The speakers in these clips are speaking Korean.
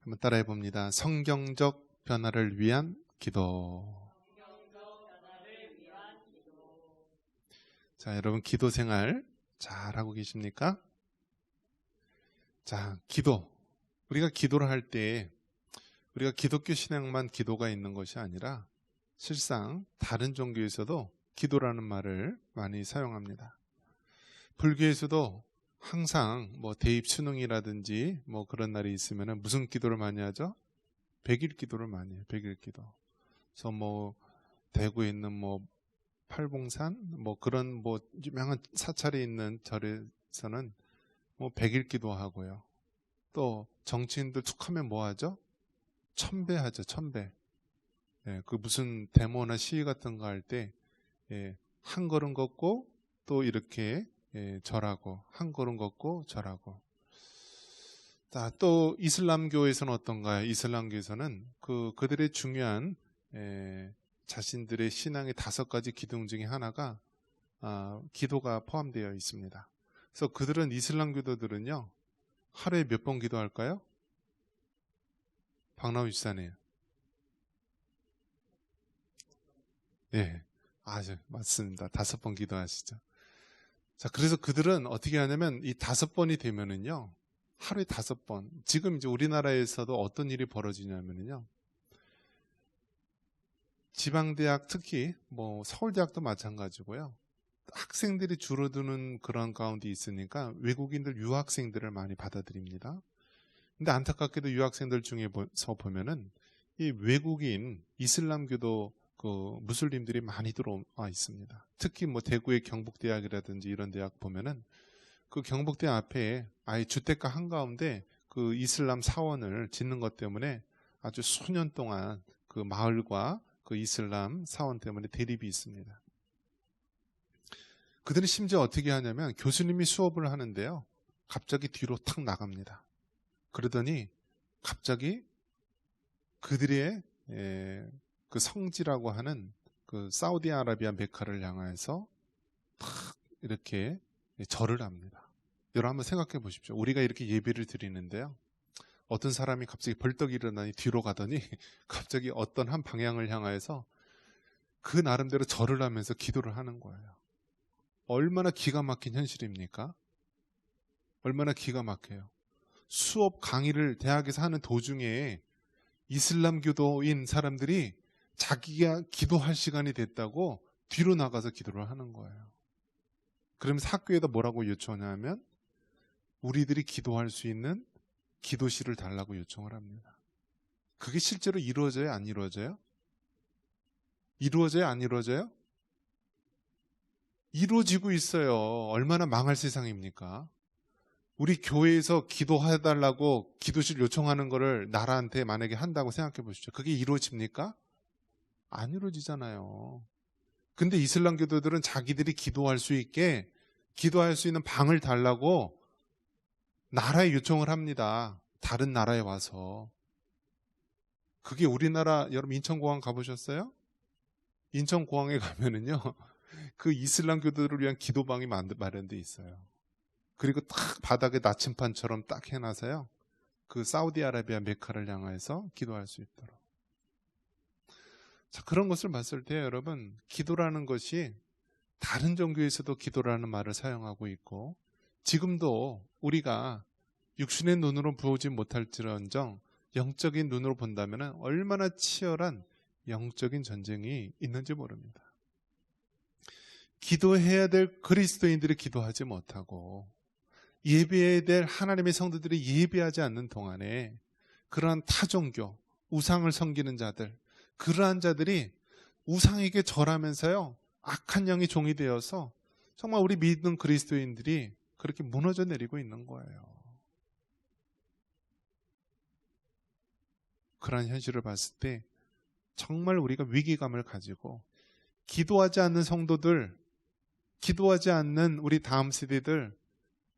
한번 따라해 봅니다. 성경적 변화를 위한 기도. 자, 여러분 기도 생활 잘 하고 계십니까? 자, 기도. 우리가 기도를 할 때 우리가 기독교 신앙만 기도가 있는 것이 아니라 실상 다른 종교에서도 기도라는 말을 많이 사용합니다. 불교에서도 항상 대입 수능이라든지 그런 날이 있으면 무슨 기도를 많이 하죠? 백일 기도를 많이 해요. 백일 기도. 그래서 대구에 있는 팔봉산 그런 유명한 사찰이 있는 절에서는 백일 기도하고요. 또 정치인들 툭하면 뭐 하죠? 천배하죠. 천배. 예, 그 무슨 데모나 시위 같은 거 할 때 한 걸음 걷고 또 이렇게 절하고 한 걸음 걷고 절하고. 자, 또 이슬람교에서는 어떤가요? 이슬람교에서는 그들의 중요한 자신들의 신앙의 5가지 기둥 중에 하나가 기도가 포함되어 있습니다. 그래서 그들은 이슬람교도들은요 하루에 몇 번 기도할까요? 박나우 집사님. 예, 맞습니다. 5번 기도하시죠. 자, 그래서 그들은 어떻게 하냐면 이 5번이 되면은요 하루에 5번. 지금 이제 우리나라에서도 어떤 일이 벌어지냐면요. 지방대학 특히 서울대학도 마찬가지고요. 학생들이 줄어드는 그런 가운데 있으니까 외국인들 유학생들을 많이 받아들입니다. 근데 안타깝게도 유학생들 중에서 보면은 이 외국인 이슬람교도 무슬림들이 많이 들어와 있습니다. 특히 대구의 경북대학이라든지 이런 대학 보면은 그 경북대학 앞에 아예 주택가 한가운데 그 이슬람 사원을 짓는 것 때문에 아주 수년 동안 그 마을과 그 이슬람 사원 때문에 대립이 있습니다. 그들은 심지어 어떻게 하냐면 교수님이 수업을 하는데요. 갑자기 뒤로 탁 나갑니다. 그러더니 갑자기 그들의 그 성지라고 하는 그 사우디아라비아 메카를 향해서 탁 이렇게 절을 합니다. 여러분 한번 생각해 보십시오. 우리가 이렇게 예배를 드리는데요. 어떤 사람이 갑자기 벌떡 일어나니 뒤로 가더니 갑자기 어떤 한 방향을 향해서 그 나름대로 절을 하면서 기도를 하는 거예요. 얼마나 기가 막힌 현실입니까? 얼마나 기가 막혀요. 수업 강의를 대학에서 하는 도중에 이슬람교도인 사람들이 자기가 기도할 시간이 됐다고 뒤로 나가서 기도를 하는 거예요. 그러면서 학교에다 뭐라고 요청하냐면 우리들이 기도할 수 있는 기도실을 달라고 요청을 합니다. 그게 실제로 이루어져요? 안 이루어져요? 이루어져요? 안 이루어져요? 이루어지고 있어요. 얼마나 망할 세상입니까? 우리 교회에서 기도해달라고 기도실 요청하는 거를 나라한테 만약에 한다고 생각해 보시죠. 그게 이루어집니까? 안 이루어지잖아요. 근데 이슬람교도들은 자기들이 기도할 수 있게 기도할 수 있는 방을 달라고 나라에 요청을 합니다. 다른 나라에 와서. 그게 우리나라, 여러분 인천공항 가보셨어요? 인천공항에 가면은요, 그 이슬람교도들을 위한 기도방이 마련돼 있어요. 그리고 딱 바닥에 나침판처럼 딱 해놔서요, 그 사우디아라비아 메카를 향해서 기도할 수 있도록. 자, 그런 것을 봤을 때 여러분, 기도라는 것이 다른 종교에서도 기도라는 말을 사용하고 있고, 지금도 우리가 육신의 눈으로 보지 못할지언정 영적인 눈으로 본다면 얼마나 치열한 영적인 전쟁이 있는지 모릅니다. 기도해야 될 그리스도인들이 기도하지 못하고 예배해야 될 하나님의 성도들이 예배하지 않는 동안에 그러한 타종교, 우상을 섬기는 자들, 그러한 자들이 우상에게 절하면서요 악한 영이 종이 되어서 정말 우리 믿는 그리스도인들이 그렇게 무너져 내리고 있는 거예요. 그러한 현실을 봤을 때 정말 우리가 위기감을 가지고 기도하지 않는 성도들, 기도하지 않는 우리 다음 세대들,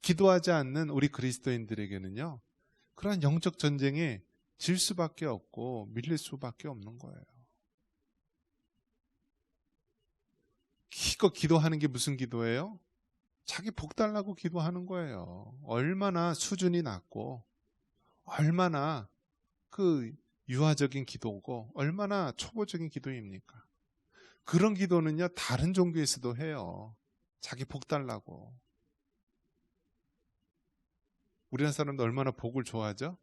기도하지 않는 우리 그리스도인들에게는요 그러한 영적 전쟁에 질 수밖에 없고 밀릴 수밖에 없는 거예요. 기껏 기도하는 게 무슨 기도예요? 자기 복 달라고 기도하는 거예요. 얼마나 수준이 낮고 얼마나 그 유아적인 기도고 얼마나 초보적인 기도입니까? 그런 기도는요, 다른 종교에서도 해요. 자기 복 달라고. 우리나라 사람도 얼마나 복을 좋아하죠?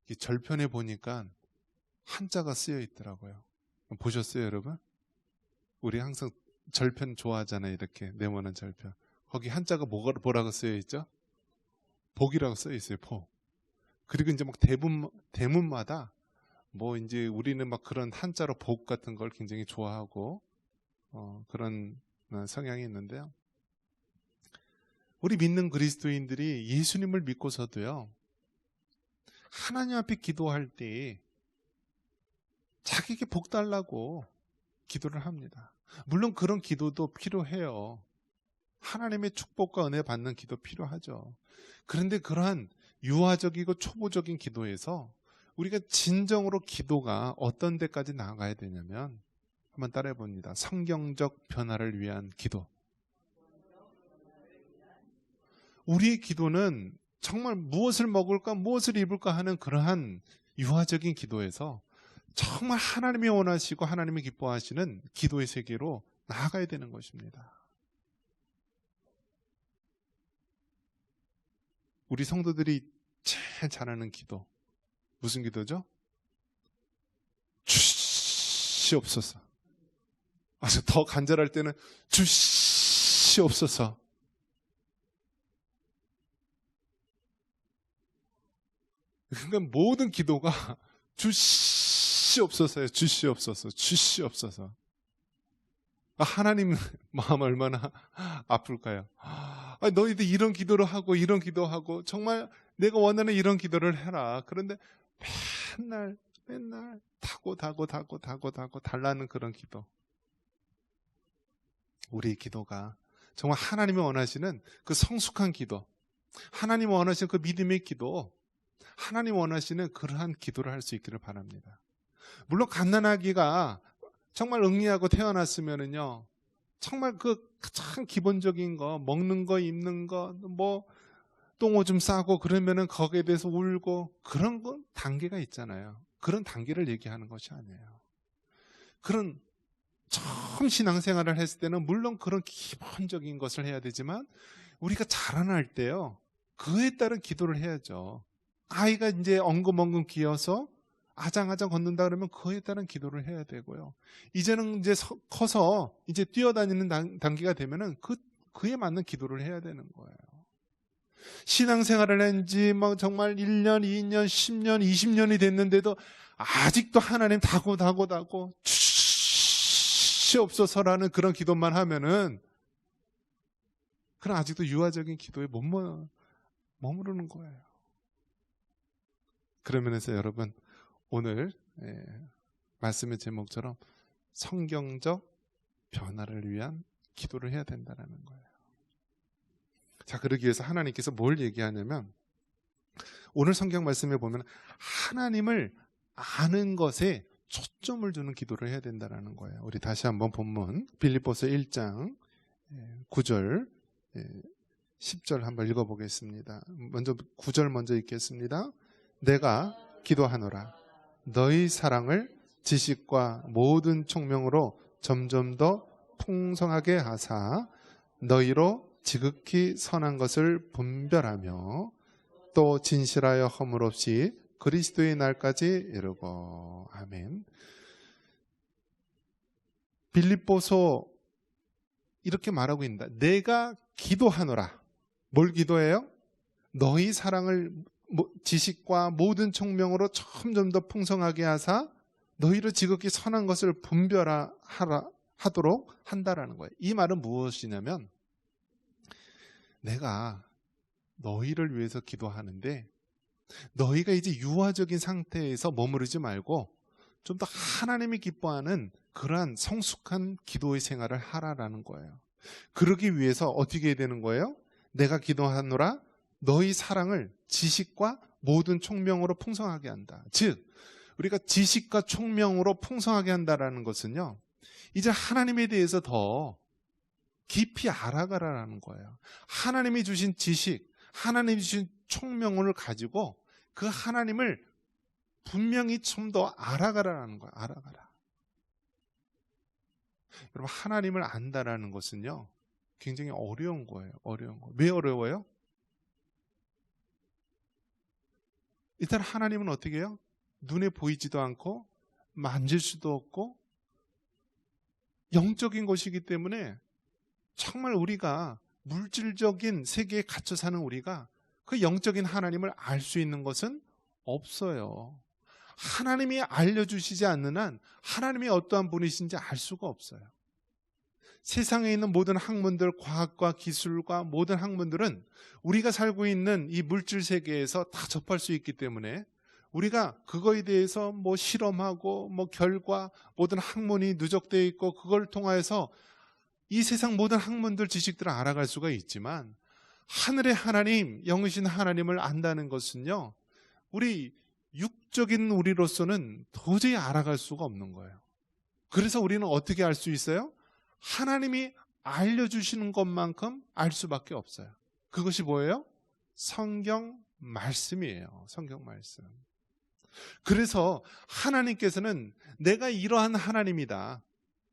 이 절편에 보니까 한자가 쓰여 있더라고요. 보셨어요, 여러분? 우리 항상 절편 좋아하잖아요. 이렇게 네모난 절편. 거기 한자가 뭐라고 쓰여 있죠? 복이라고 쓰여 있어요. 복. 그리고 이제 막 대문마다 뭐 이제 우리는 막 그런 한자로 복 같은 걸 굉장히 좋아하고 그런 성향이 있는데요. 우리 믿는 그리스도인들이 예수님을 믿고서도요, 하나님 앞에 기도할 때 자기에게 복 달라고 기도를 합니다. 물론 그런 기도도 필요해요. 하나님의 축복과 은혜 받는 기도 필요하죠. 그런데 그러한 유아적이고 초보적인 기도에서 우리가 진정으로 기도가 어떤 데까지 나아가야 되냐면, 한번 따라해 봅니다. 성경적 변화를 위한 기도. 우리의 기도는 정말 무엇을 먹을까, 무엇을 입을까 하는 그러한 유아적인 기도에서 정말 하나님이 원하시고 하나님이 기뻐하시는 기도의 세계로 나아가야 되는 것입니다. 우리 성도들이 제일 잘하는 기도, 무슨 기도죠? 주시옵소서. 아주 더 간절할 때는 주시옵소서. 그러니까 모든 기도가 주시옵소서예요. 주시옵소서. 주시옵소서. 하나님 마음 얼마나 아플까요? 너희들 이런 기도를 하고 이런 기도하고 정말 내가 원하는 이런 기도를 해라. 그런데 맨날 타고 달라는 그런 기도. 우리의 기도가 정말 하나님이 원하시는 그 성숙한 기도, 하나님이 원하시는 그 믿음의 기도, 하나님 원하시는 그러한 기도를 할 수 있기를 바랍니다. 물론 갓난아기가 정말 응리하고 태어났으면은요, 정말 그 가장 기본적인 거, 먹는 거, 입는 거, 뭐 똥오줌 싸고 그러면은 거기에 대해서 울고, 그런 건 단계가 있잖아요. 그런 단계를 얘기하는 것이 아니에요. 그런 처음 신앙생활을 했을 때는 물론 그런 기본적인 것을 해야 되지만, 우리가 자라날 때요, 그에 따른 기도를 해야죠. 아이가 이제 엉금엉금 기어서 아장아장 걷는다 그러면 그에 따른 기도를 해야 되고요. 이제는 이제 커서 이제 뛰어다니는 단계가 되면은 그에 맞는 기도를 해야 되는 거예요. 신앙생활을 한 지 막 정말 1년, 2년, 10년, 20년이 됐는데도 아직도 하나님 다고 주시옵소서라는 그런 기도만 하면은, 그럼 아직도 유아적인 기도에 머무르는 거예요. 그런 면에서 여러분, 오늘 말씀의 제목처럼 성경적 변화를 위한 기도를 해야 된다는 거예요. 자, 그러기 위해서 하나님께서 뭘 얘기하냐면, 오늘 성경 말씀에 보면 하나님을 아는 것에 초점을 두는 기도를 해야 된다는 거예요. 우리 다시 한번 본문 빌립보서 1장 9절 10절 한번 읽어보겠습니다. 먼저 9절 먼저 읽겠습니다. 내가 기도하노라 너희 사랑을 지식과 모든 총명으로 점점 더 풍성하게 하사 너희로 지극히 선한 것을 분별하며 또 진실하여 허물 없이 그리스도의 날까지 이르고. 아멘. 빌립보서 이렇게 말하고 있다. 내가 기도하노라. 뭘 기도해요? 너희 사랑을 지식과 모든 총명으로 점점 더 풍성하게 하사 너희로 지극히 선한 것을 분별하도록 한다라는 거예요. 이 말은 무엇이냐면, 내가 너희를 위해서 기도하는데 너희가 이제 유아적인 상태에서 머무르지 말고 좀 더 하나님이 기뻐하는 그러한 성숙한 기도의 생활을 하라라는 거예요. 그러기 위해서 어떻게 해야 되는 거예요? 내가 기도하노라 너희 사랑을 지식과 모든 총명으로 풍성하게 한다. 즉 우리가 지식과 총명으로 풍성하게 한다라는 것은요, 이제 하나님에 대해서 더 깊이 알아가라는 거예요. 하나님이 주신 지식, 하나님이 주신 총명을 가지고 그 하나님을 분명히 좀 더 알아가라는 거예요. 알아가라. 여러분, 하나님을 안다라는 것은요, 굉장히 어려운 거예요. 어려운 거. 왜 어려워요? 일단 하나님은 어떻게 해요? 눈에 보이지도 않고 만질 수도 없고 영적인 것이기 때문에 정말 우리가 물질적인 세계에 갇혀 사는 우리가 그 영적인 하나님을 알 수 있는 것은 없어요. 하나님이 알려주시지 않는 한 하나님이 어떠한 분이신지 알 수가 없어요. 세상에 있는 모든 학문들, 과학과 기술과 모든 학문들은 우리가 살고 있는 이 물질 세계에서 다 접할 수 있기 때문에 우리가 그거에 대해서 뭐 실험하고 뭐 결과, 모든 학문이 누적되어 있고 그걸 통해서 이 세상 모든 학문들, 지식들을 알아갈 수가 있지만 하늘의 하나님, 영이신 하나님을 안다는 것은요, 우리 육적인 우리로서는 도저히 알아갈 수가 없는 거예요. 그래서 우리는 어떻게 알 수 있어요? 하나님이 알려주시는 것만큼 알 수밖에 없어요. 그것이 뭐예요? 성경 말씀이에요. 성경 말씀. 그래서 하나님께서는 내가 이러한 하나님이다,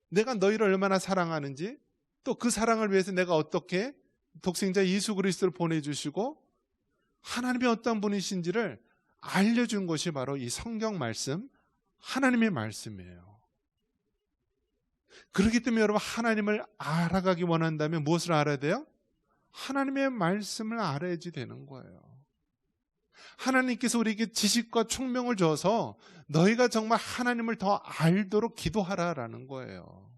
내가 너희를 얼마나 사랑하는지, 또 그 사랑을 위해서 내가 어떻게 독생자 예수 그리스도를 보내주시고 하나님이 어떤 분이신지를 알려준 것이 바로 이 성경 말씀, 하나님의 말씀이에요. 그렇기 때문에 여러분, 하나님을 알아가기 원한다면 무엇을 알아야 돼요? 하나님의 말씀을 알아야지 되는 거예요. 하나님께서 우리에게 지식과 총명을 줘서 너희가 정말 하나님을 더 알도록 기도하라라는 거예요.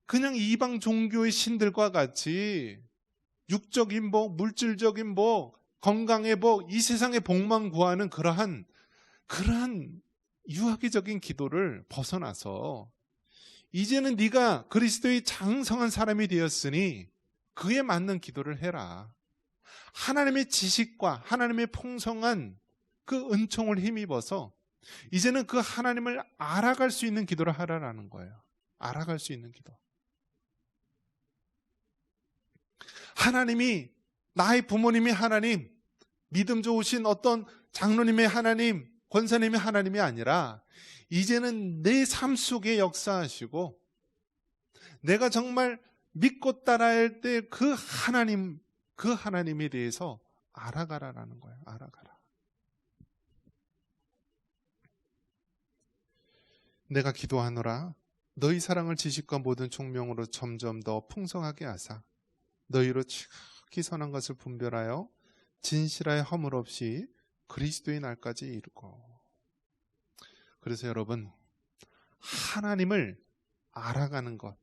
그냥 이방 종교의 신들과 같이 육적인 복, 물질적인 복, 건강의 복, 이 세상의 복만 구하는 그러한 유아기적인 기도를 벗어나서 이제는 네가 그리스도의 장성한 사람이 되었으니 그에 맞는 기도를 해라. 하나님의 지식과 하나님의 풍성한 그 은총을 힘입어서 이제는 그 하나님을 알아갈 수 있는 기도를 하라라는 거예요. 알아갈 수 있는 기도. 하나님이, 나의 부모님이 하나님, 믿음 좋으신 어떤 장로님의 하나님, 권사님의 하나님이 아니라 이제는 내 삶 속에 역사하시고 내가 정말 믿고 따라할 때 그 하나님, 그 하나님에 대해서 알아가라라는 거예요. 알아가라. 내가 기도하노라 너희 사랑을 지식과 모든 총명으로 점점 더 풍성하게 하사 너희로 지극히 선한 것을 분별하여 진실하여 허물 없이 그리스도의 날까지 이루고. 그래서 여러분, 하나님을 알아가는 것,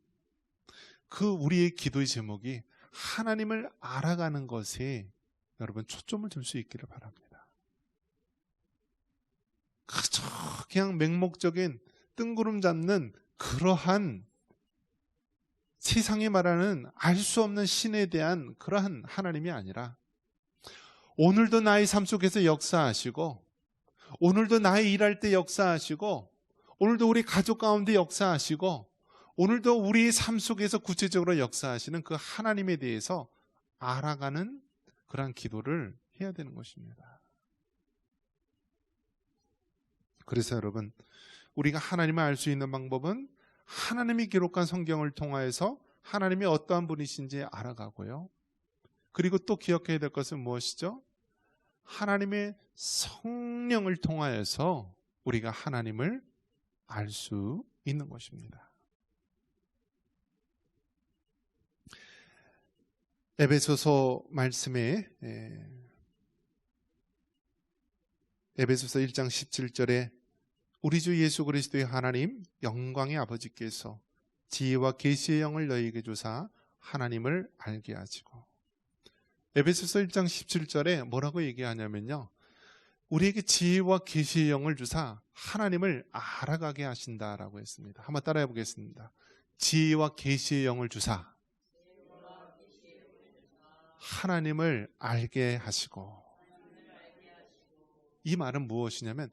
그 우리의 기도의 제목이 하나님을 알아가는 것에 여러분 초점을 둘 수 있기를 바랍니다. 그저 그냥 맹목적인 뜬구름 잡는 그러한 세상이 말하는 알 수 없는 신에 대한 그러한 하나님이 아니라 오늘도 나의 삶 속에서 역사하시고, 오늘도 나의 일할 때 역사하시고, 오늘도 우리 가족 가운데 역사하시고, 오늘도 우리의 삶 속에서 구체적으로 역사하시는 그 하나님에 대해서 알아가는 그러한 기도를 해야 되는 것입니다. 그래서 여러분, 우리가 하나님을 알 수 있는 방법은 하나님이 기록한 성경을 통하여서 하나님이 어떠한 분이신지 알아가고요. 그리고 또 기억해야 될 것은 무엇이죠? 하나님의 성령을 통하여서 우리가 하나님을 알 수 있는 것입니다. 에베소서 말씀에 에베소서 1장 17절에 우리 주 예수 그리스도의 하나님 영광의 아버지께서 지혜와 계시의 영을 너희에게 주사 하나님을 알게 하시고. 에베소서 1장 17절에 뭐라고 얘기하냐면요, 우리에게 지혜와 계시의 영을 주사 하나님을 알아가게 하신다라고 했습니다. 한번 따라해 보겠습니다. 지혜와 계시의 영을 주사 하나님을 알게 하시고. 이 말은 무엇이냐면,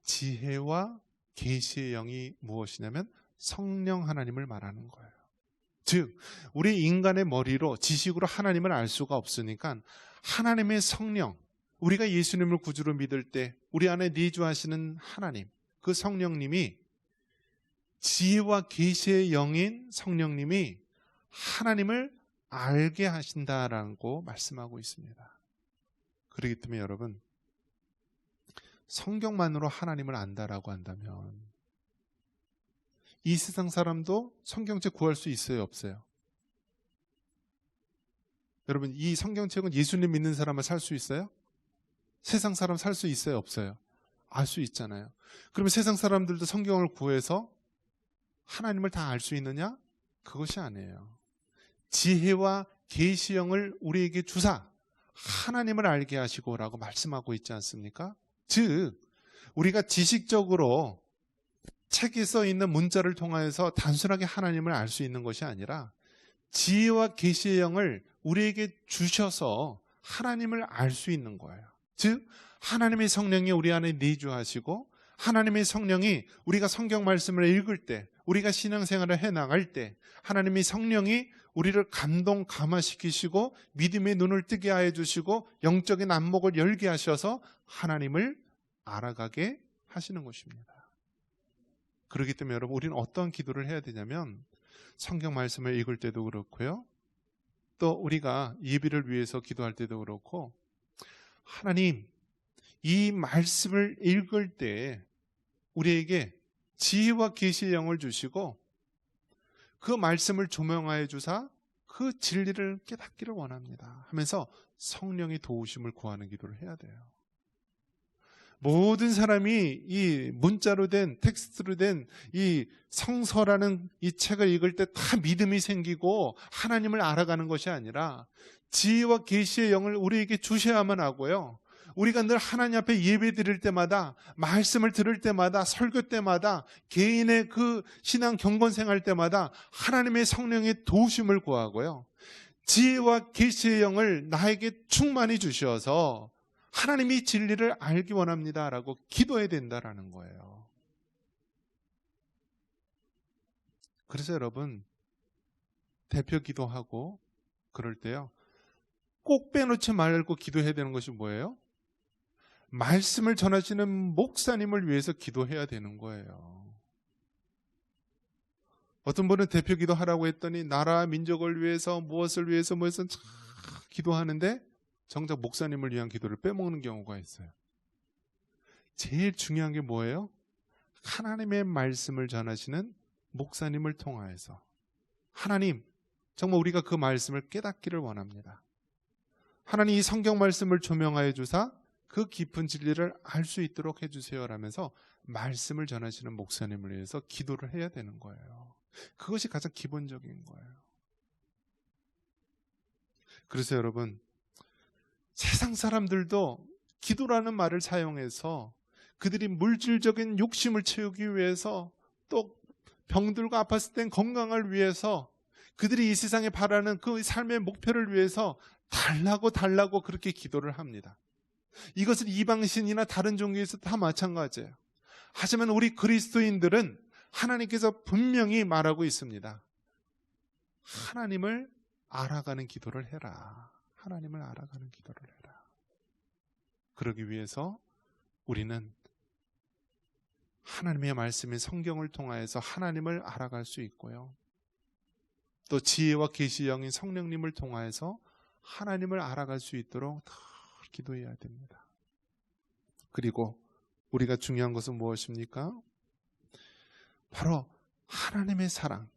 지혜와 계시의 영이 무엇이냐면 성령 하나님을 말하는 거예요. 즉 우리 인간의 머리로 지식으로 하나님을 알 수가 없으니까 하나님의 성령, 우리가 예수님을 구주로 믿을 때 우리 안에 내주하시는 하나님, 그 성령님이, 지혜와 계시의 영인 성령님이 하나님을 알게 하신다라고 말씀하고 있습니다. 그렇기 때문에 여러분, 성경만으로 하나님을 안다라고 한다면 이 세상 사람도 성경책 구할 수 있어요, 없어요? 여러분, 이 성경책은 예수님 믿는 사람만 살 수 있어요? 세상 사람 살 수 있어요, 없어요? 알 수 있잖아요. 그러면 세상 사람들도 성경을 구해서 하나님을 다 알 수 있느냐? 그것이 아니에요. 지혜와 계시형을 우리에게 주사 하나님을 알게 하시고라고 말씀하고 있지 않습니까? 즉, 우리가 지식적으로 책에 써 있는 문자를 통하여서 단순하게 하나님을 알 수 있는 것이 아니라 지혜와 계시의 영을 우리에게 주셔서 하나님을 알 수 있는 거예요. 즉, 하나님의 성령이 우리 안에 내주하시고 하나님의 성령이 우리가 성경 말씀을 읽을 때, 우리가 신앙생활을 해나갈 때 하나님의 성령이 우리를 감동 감화시키시고 믿음의 눈을 뜨게 하여 주시고 영적인 안목을 열게 하셔서 하나님을 알아가게 하시는 것입니다. 그렇기 때문에 여러분, 우리는 어떤 기도를 해야 되냐면 성경 말씀을 읽을 때도 그렇고요, 또 우리가 예비를 위해서 기도할 때도 그렇고, 하나님, 이 말씀을 읽을 때 우리에게 지혜와 계시의 영을 주시고 그 말씀을 조명하여 주사 그 진리를 깨닫기를 원합니다 하면서 성령의 도우심을 구하는 기도를 해야 돼요. 모든 사람이 이 문자로 된, 텍스트로 된 이 성서라는 이 책을 읽을 때 다 믿음이 생기고 하나님을 알아가는 것이 아니라 지혜와 계시의 영을 우리에게 주셔야만 하고요, 우리가 늘 하나님 앞에 예배 드릴 때마다, 말씀을 들을 때마다, 설교 때마다, 개인의 그 신앙 경건 생활 때마다 하나님의 성령의 도우심을 구하고요, 지혜와 계시의 영을 나에게 충만히 주셔서 하나님이 진리를 알기 원합니다라고 기도해야 된다라는 거예요. 그래서 여러분, 대표 기도하고 그럴 때요, 꼭 빼놓지 말고 기도해야 되는 것이 뭐예요? 말씀을 전하시는 목사님을 위해서 기도해야 되는 거예요. 어떤 분은 대표 기도하라고 했더니 나라 민족을 위해서 무엇을 위해서 기도하는데 정작 목사님을 위한 기도를 빼먹는 경우가 있어요. 제일 중요한 게 뭐예요? 하나님의 말씀을 전하시는 목사님을 통하여서, 하나님, 정말 우리가 그 말씀을 깨닫기를 원합니다. 하나님, 이 성경 말씀을 조명하여 주사 그 깊은 진리를 알 수 있도록 해주세요 라면서 말씀을 전하시는 목사님을 위해서 기도를 해야 되는 거예요. 그것이 가장 기본적인 거예요. 그래서 여러분, 세상 사람들도 기도라는 말을 사용해서 그들이 물질적인 욕심을 채우기 위해서, 또 병들고 아팠을 땐 건강을 위해서, 그들이 이 세상에 바라는 그 삶의 목표를 위해서 달라고 그렇게 기도를 합니다. 이것은 이방신이나 다른 종교에서 다 마찬가지예요. 하지만 우리 그리스도인들은 하나님께서 분명히 말하고 있습니다. 하나님을 알아가는 기도를 해라. 하나님을 알아가는 기도를 해라. 그러기 위해서 우리는 하나님의 말씀인 성경을 통하여서 하나님을 알아갈 수 있고요, 또 지혜와 계시의 영인 성령님을 통하여서 하나님을 알아갈 수 있도록 더 기도해야 됩니다. 그리고 우리가 중요한 것은 무엇입니까? 바로 하나님의 사랑,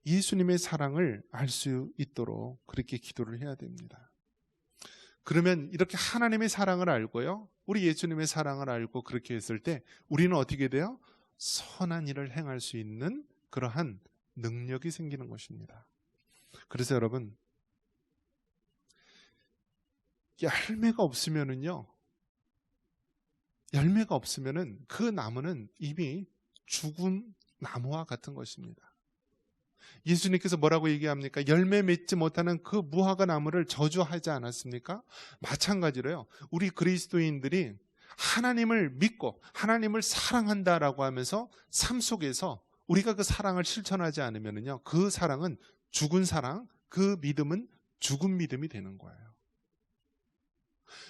예수님의 사랑을 알 수 있도록 그렇게 기도를 해야 됩니다. 그러면 이렇게 하나님의 사랑을 알고요, 우리 예수님의 사랑을 알고 그렇게 했을 때 우리는 어떻게 돼요? 선한 일을 행할 수 있는 그러한 능력이 생기는 것입니다. 그래서 여러분, 열매가 없으면은요, 열매가 없으면은 그 나무는 이미 죽은 나무와 같은 것입니다. 예수님께서 뭐라고 얘기합니까? 열매 맺지 못하는 그 무화과 나무를 저주하지 않았습니까? 마찬가지로요, 우리 그리스도인들이 하나님을 믿고 하나님을 사랑한다라고 하면서 삶 속에서 우리가 그 사랑을 실천하지 않으면은요, 그 사랑은 죽은 사랑, 그 믿음은 죽은 믿음이 되는 거예요.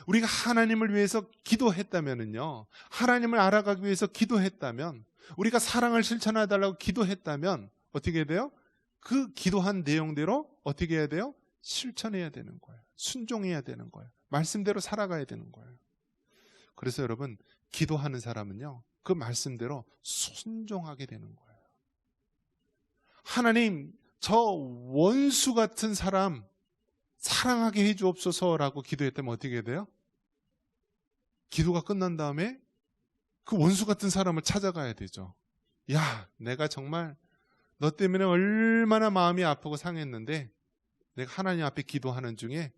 우리가 하나님을 위해서 기도했다면은요, 하나님을 알아가기 위해서 기도했다면, 우리가 사랑을 실천해달라고 기도했다면 어떻게 해야 돼요? 그 기도한 내용대로 어떻게 해야 돼요? 실천해야 되는 거예요. 순종해야 되는 거예요. 말씀대로 살아가야 되는 거예요. 그래서 여러분, 기도하는 사람은요, 그 말씀대로 순종하게 되는 거예요. 하나님, 저 원수 같은 사람 사랑하게 해주옵소서라고 기도했다면 어떻게 해야 돼요? 기도가 끝난 다음에 그 원수 같은 사람을 찾아가야 되죠. 야, 내가 정말 너 때문에 얼마나 마음이 아프고 상했는데 내가 하나님 앞에 기도하는 중에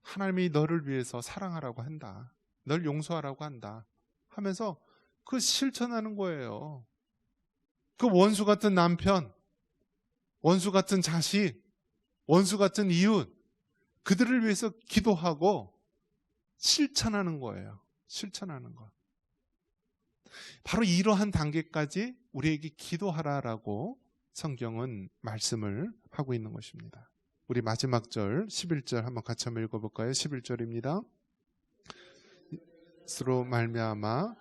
하나님이 너를 위해서 사랑하라고 한다. 널 용서하라고 한다. 하면서 그 실천하는 거예요. 그 원수 같은 남편, 원수 같은 자식, 원수 같은 이웃, 그들을 위해서 기도하고 실천하는 거예요. 실천하는 것. 바로 이러한 단계까지 우리에게 기도하라라고 성경은 말씀을 하고 있는 것입니다. 우리 마지막 절 11절 한번 같이 한번 읽어볼까요? 11절입니다. 스로 말미암아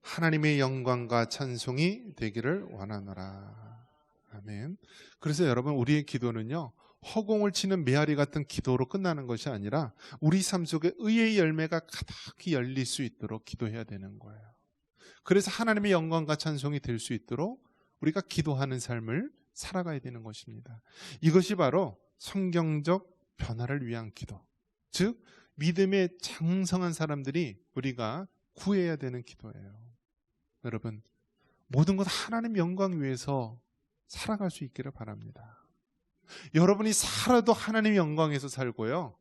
하나님의 영광과 찬송이 되기를 원하노라. 아멘. 그래서 여러분, 우리의 기도는요, 허공을 치는 메아리 같은 기도로 끝나는 것이 아니라 우리 삶 속에 의의 열매가 가득히 열릴 수 있도록 기도해야 되는 거예요. 그래서 하나님의 영광과 찬송이 될 수 있도록 우리가 기도하는 삶을 살아가야 되는 것입니다. 이것이 바로 성경적 변화를 위한 기도, 즉 믿음에 장성한 사람들이 우리가 구해야 되는 기도예요. 여러분, 모든 것 하나님 영광 위해서 살아갈 수 있기를 바랍니다. 여러분이 살아도 하나님 영광에서 살고요,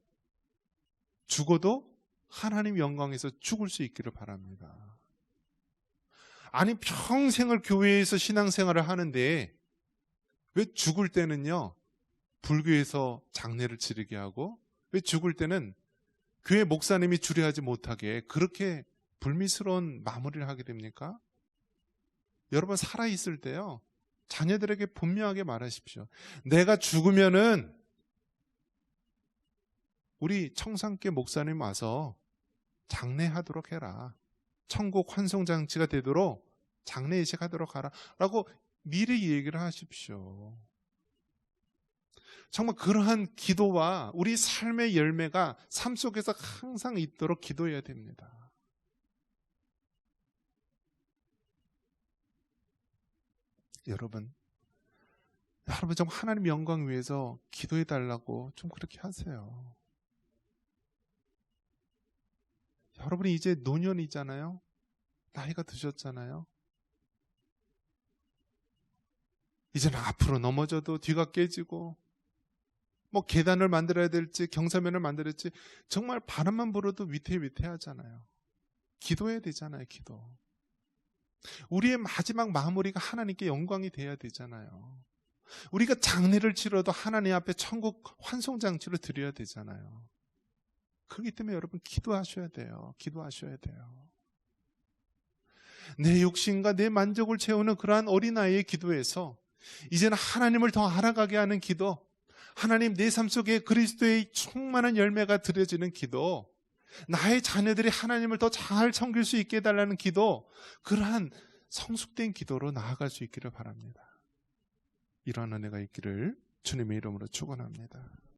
죽어도 하나님 영광에서 죽을 수 있기를 바랍니다. 아니, 평생을 교회에서 신앙생활을 하는데 왜 죽을 때는요 불교에서 장례를 치르게 하고, 왜 죽을 때는 교회 목사님이 주례하지 못하게 그렇게 불미스러운 마무리를 하게 됩니까? 여러분, 살아있을 때요, 자녀들에게 분명하게 말하십시오. 내가 죽으면은 우리 청산교 목사님 와서 장례하도록 해라. 천국 환송장치가 되도록 장례 예식하도록 하라 라고 미리 얘기를 하십시오. 정말 그러한 기도와 우리 삶의 열매가 삶 속에서 항상 있도록 기도해야 됩니다. 여러분 좀 하나님 영광 위해서 기도해 달라고 좀 그렇게 하세요. 여러분이 이제 노년이잖아요. 나이가 드셨잖아요. 이제는 앞으로 넘어져도 뒤가 깨지고, 뭐 계단을 만들어야 될지 경사면을 만들었지 정말 바람만 불어도 위태위태하잖아요. 기도해야 되잖아요. 기도. 우리의 마지막 마무리가 하나님께 영광이 돼야 되잖아요. 우리가 장례를 치러도 하나님 앞에 천국 환송장치를 드려야 되잖아요. 그렇기 때문에 여러분, 기도하셔야 돼요. 기도하셔야 돼요. 내 욕심과 내 만족을 채우는 그러한 어린아이의 기도에서 이제는 하나님을 더 알아가게 하는 기도, 하나님 내 삶 속에 그리스도의 충만한 열매가 드려지는 기도, 나의 자녀들이 하나님을 더 잘 섬길 수 있게 해달라는 기도, 그러한 성숙된 기도로 나아갈 수 있기를 바랍니다. 이러한 은혜가 있기를 주님의 이름으로 축원합니다.